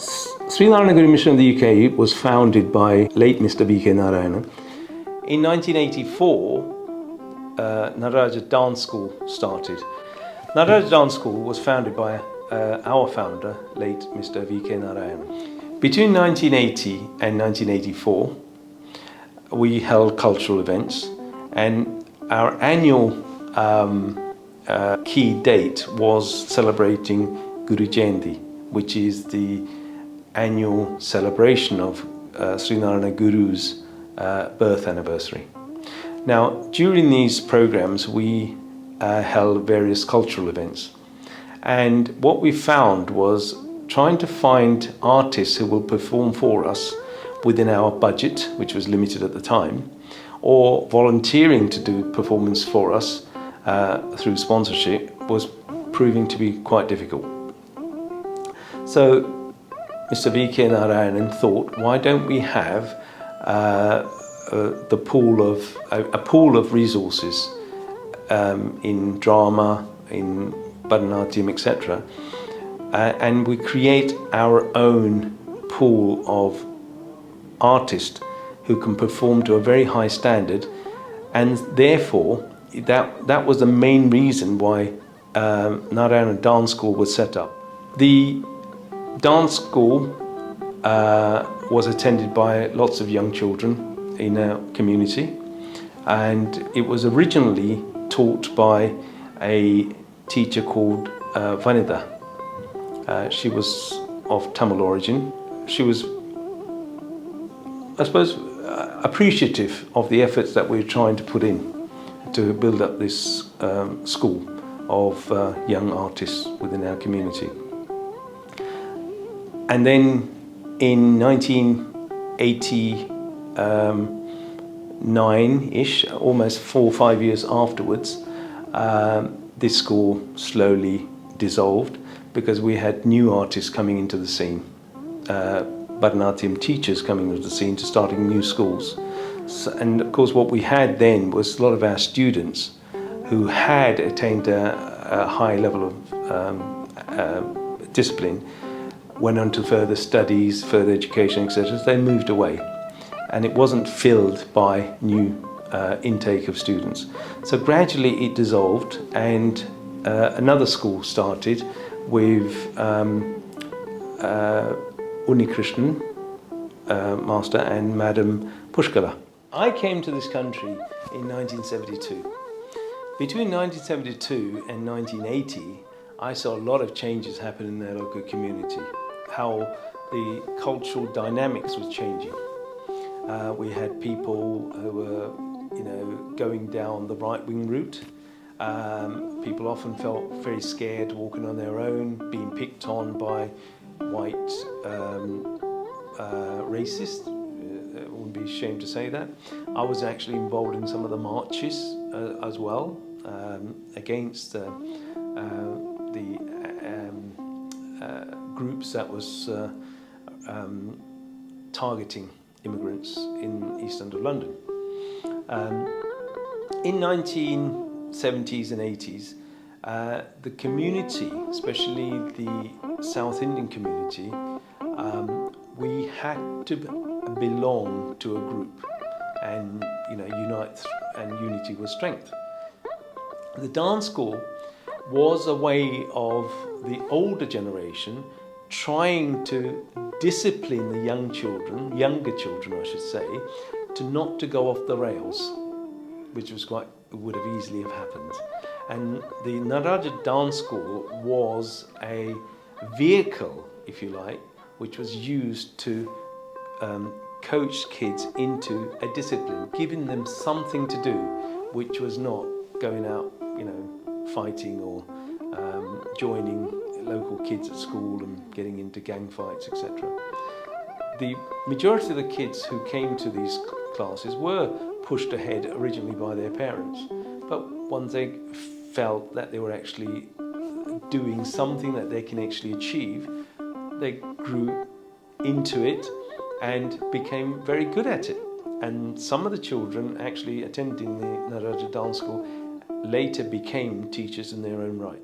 Sri Narayana Guru Mission of the UK was founded by late Mr. B.K. Narayanan. In 1984, Dharmarajan Dance School started. Dharmarajan Dance School was founded by our founder, late Mr. V.K. Narayanan. Between 1980 and 1984, we held cultural events, and our annual key date was celebrating Guru Jayanti, which is the annual celebration of Sri Narayana Guru's birth anniversary. Now, during these programs, we held various cultural events, and what we found was trying to find artists who will perform for us within our budget, which was limited at the time, or volunteering to do performance for us through sponsorship was proving to be quite difficult. So Mr. V.K. Narayanan thought, why don't we have a pool of resources in drama, in Bharathanatyam, etc., and we create our own pool of artists who can perform to a very high standard, and therefore that was the main reason why Narayana Dance School was set up. The dance school was attended by lots of young children in our community, and it was originally taught by a teacher called Vanida. She was of Tamil origin. She was, I suppose, appreciative of the efforts that we were trying to put in to build up this school of young artists within our community. And then in 1989-ish, almost 4 or 5 years afterwards, this school slowly dissolved because we had new artists coming into the scene. Bharathanatyam teachers coming into the scene to starting new schools. So, and of course what we had then was a lot of our students who had attained a high level of discipline, went on to further studies, further education, etc. So they moved away, and it wasn't filled by new intake of students. So gradually it dissolved, and another school started with Krishnan Master and Madam Pushkala. I came to this country in 1972. Between 1972 and 1980, I saw a lot of changes happen in the local community, how the cultural dynamics was changing. We had people who were, going down the right-wing route. People often felt very scared walking on their own, being picked on by white racists. I wouldn't be ashamed to say that. I was actually involved in some of the marches as well against the groups that was targeting immigrants in East End of London. In 1970s and 80s, the community, especially the South Indian community, we had to belong to a group, and unite, and unity was strength. The dance school was a way of the older generation trying to discipline the younger children I should say, not to go off the rails, which would have easily have happened. And the Dharmarajan Dance School was a vehicle, if you like, which was used to coach kids into a discipline, giving them something to do, which was not going out, fighting or joining local kids at school and getting into gang fights, etc. The majority of the kids who came to these classes were pushed ahead originally by their parents, but once they felt that they were actually doing something that they can actually achieve, they grew into it and became very good at it. And some of the children actually attending the Dharmarajan Dance School later became teachers in their own right.